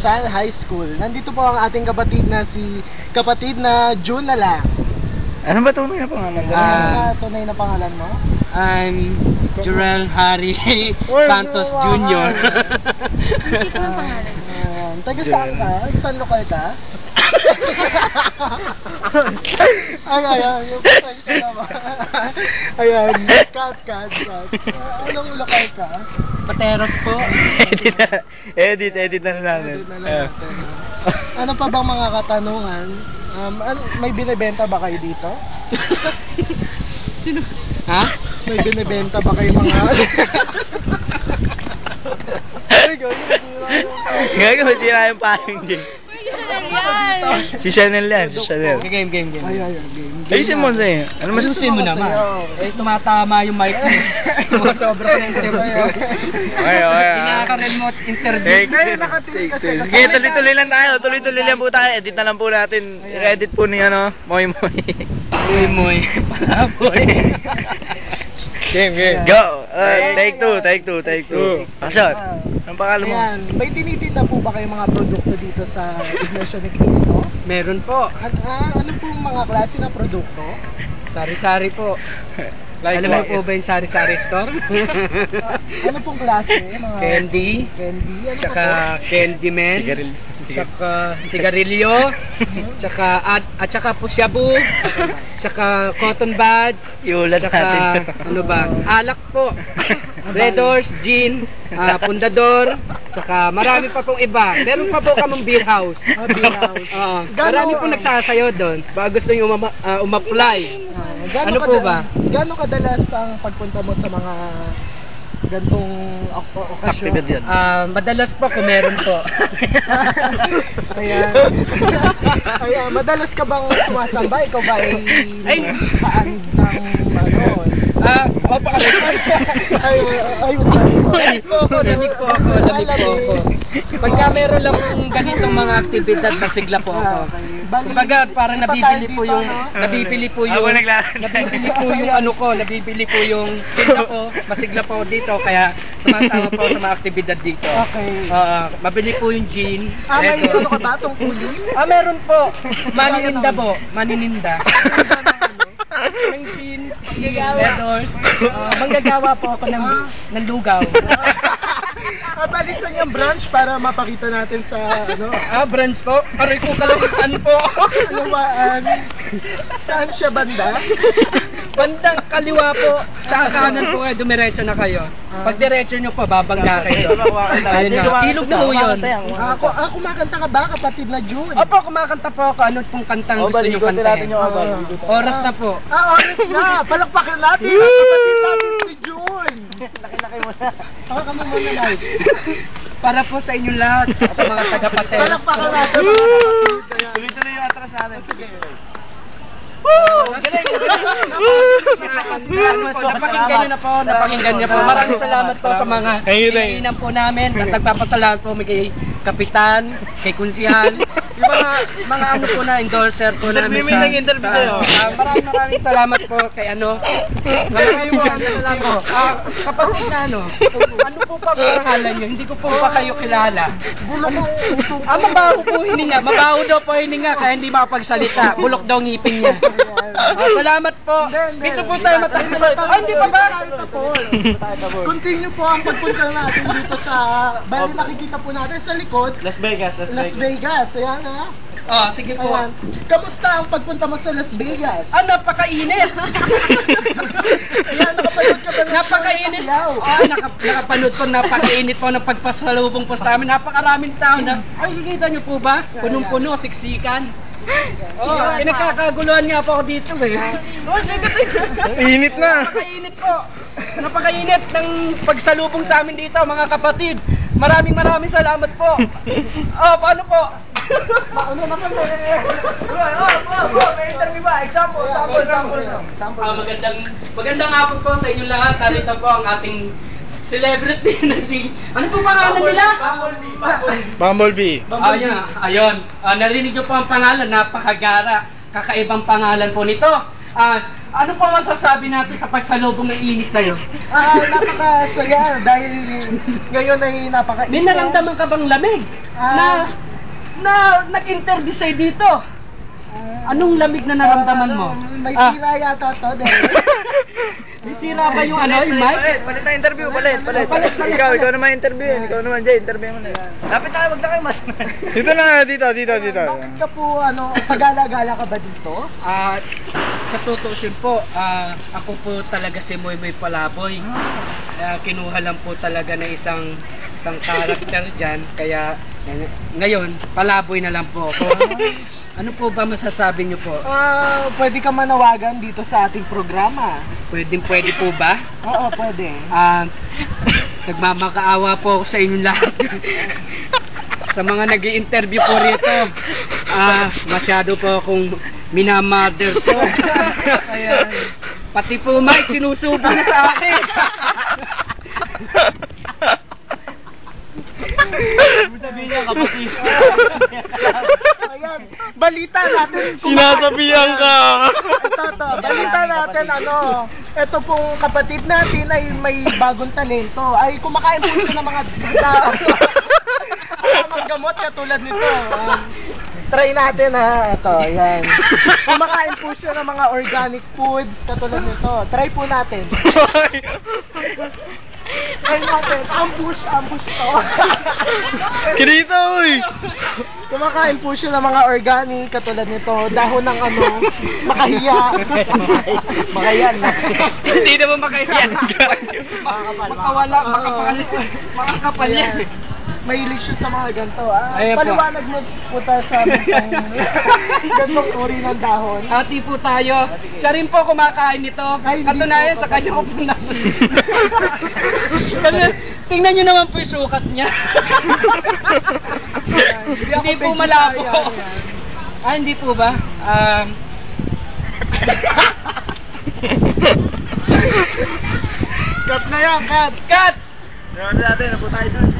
Lasal High School. Nandito po ang ating kapatid na June na lang. Ano ba tunay na pangalan? Tunay na pangalan mo? I'm Jurel Harry Santos Jr. Hindi ko ang pangalan. Taga saan ka? Saan lokal ka? Ayan, yung pasensya naman. Ayan, cut. Anong lokal ka? Pateros po. Edit na namin. Ano pa bang mga katanungan? May binibenta ba kayo dito? Sino? Ha? May binibenta ba kayo mga... Gago, masira yung paring din. Si Chanel yan, si Chanel. Game. Ayan, game. Ayusin mo sa'yo. Ano Ayusin mo naman. Eh, tumatama yung mic mo. Sumasobra ka ng interview. Okay. Pinaka-remote interview. Ngayon nakatilig kasi. Sige, tuloy-tuloy lang tayo. Tuloy-tuloy lang po tayo. Edit na lang po natin. I-edit po ni Moy. Moy. Palaboy. Game. Go! Take two. Action! Ang pangalan mo? Ayan, may tinitinda po ba kayong mga produkto dito sa Iglesia ni Cristo? Meron po. Ano pong mga klase ng produkto? Sari-sari po. Alam mo po ba yung sari-sari store? Ano pong klase? Mga Candy. Ano Tsaka pa po? Candyman. Tsaka sigarilyo. Tsaka pusyabu. Tsaka cotton buds. Iulat Tsaka natin. ano ba? Alak po. Red Horse, gin, pundador. Tsaka marami pa pong iba. Meron pa po kamong beer house. Beer house. Marami po nagsasayaw doon. Baka gusto nyo umapply. Ano po ba? Gano'ng kadalas ang pagpunta mo sa mga gantong okasyon? Aktibidad. Madalas po kung meron po. Ayan, madalas ka bang sumasamba? Ikaw ba ay paanib ng Opo. Lamig po ako. Pagka meron lang ganitong mga aktibidad, masigla po ako. Kumbaga parang nabibili po yung tinda ko, masigla po dito kaya sumasama po sa mga aktibidad dito. Okay. Mabili po yung gin. May ano ka ba? Tungkulin? Meron po. Manininda. Ng gin, Red Horse. Manggagawa po ako ng lugaw. Balisan yung branch para mapakita natin sa Branch po? Aray ko kalakitan po. Saan siya banda? Bandang kaliwa po, tsaka kanan po kayo, dumiretso na kayo. Pag diretso nyo pa, babangga kayo. Ayun na, ilog na po yun. Kumakanta ka ba, kapatid na June? Opo, kumakanta po ako. Ano pong kantang gusto nyo kantahin? Oras na po. Oras na! Palakpakan natin ang kapatid natin si June! Laki-laki mo na. Pakaka mo muna, Mike. Para po sa inyo lahat, at sa mga taga-Pateros. Palakpakan natin mga kapatid. Tuloy-tuloy yung atras natin. Sige. Napakinggan niyo po. Maraming salamat po sa mga piniinan po namin at nagpapasalamat po kay Kapitan, kay Kunsihal, yung mga ano po na endorser po namin maraming salamat po kay maraming salamat. Kapatid na ano po pa pangalan niyo? Hindi ko po pa kayo kilala. Mabaho po hininga. Mabaho daw po hininga kaya hindi makapagsalita. Bulok daw ngipin niya. Salamat po. Dito po tayo mataas. Hindi pa ba? Continue po ang pagpunta natin dito sa bali nakikita po natin sa likod. Las Vegas. Ayan Sige po. Ayan. Kamusta ang pagpunta mo sa Las Vegas? Napakainit. Ayan, nakapanood ka ba ng Napakainit. Nakapanood po, napakainit po ng pagpasalubong po sa amin. Napakaraming tao na. Nakikita niyo po ba? Punong-puno, siksikan. Pinagkakaguluhan nga po ako dito Init na. Napakainit po. Napakainit ng pagsalubong sa amin dito, mga kapatid. Maraming salamat po. Paano po? May interview ba? Example. Magandang hapon po sa inyong lahat. Narito po ang ating celebrity na si... Ano po pangalan nila? Bumblebee. Ayun. Narinig niyo po ang pangalan. Napakagara. Kakaibang pangalan po nito. Ano po masasabi natin sa pagsalubong ng init sa'yo? Napakasaya dahil ngayon ay napaka-init. May naramdaman ka bang lamig? Na nag-interview sa'yo dito? Anong lamig na naramdaman mo? May sira yata to dahil. May sira ba yung yung mic? Palit na interview, palit. Ikaw naman interview. Ikaw naman, Jay, interview mo na. Lapit na, wag na kayo mas. Dito. Bakit ka po, pag-gala-gala ka ba dito? Sa tutusin po, ako po talaga si Moymoy Palaboy. Kinuha lang po talaga na isang character dyan, kaya ngayon, Palaboy na lang po ako. Ano po ba masasabi niyo po? Pwede ka manawagan dito sa ating programa. Pwede po ba? Oo, pwede. Nagmamakaawa po ako sa inyong lahat. Sa mga nag-i-interview po rito, masyado po akong minamother po. Ayan. Pati po Mike, sinusubo na sa akin. Sabihin niya, kapatid. Ayan, balita natin. Sinasabihan ka. Ito, balita natin, ito pong kapatid natin ay may bagong talento. Ay kumakain po siya ng mga gamot katulad nito. Try natin ito, yan. Kumakain po siya ng mga organic foods katulad nito. Try po natin. Try natin. Ambush to. Kinita, uy! Kumakain po siya ng mga organic katulad nito. Dahon ng makahiya. Makayan. Hindi naman makayan. Makawala, makakapal yan. Mahilig siya sa mga ganito. Ayan po. Paliwanag mo po tayo sa gantong uri ng dahon. Ati po tayo. Siya rin po kumakain nito. Ay, hindi Katunayan po, sa kanya ko po naman. Tingnan nyo naman po yung sukat niya. Hindi po malabo. Hindi po ba? Cut na yan, cut! Cut! Meron natin, napunta tayo doon.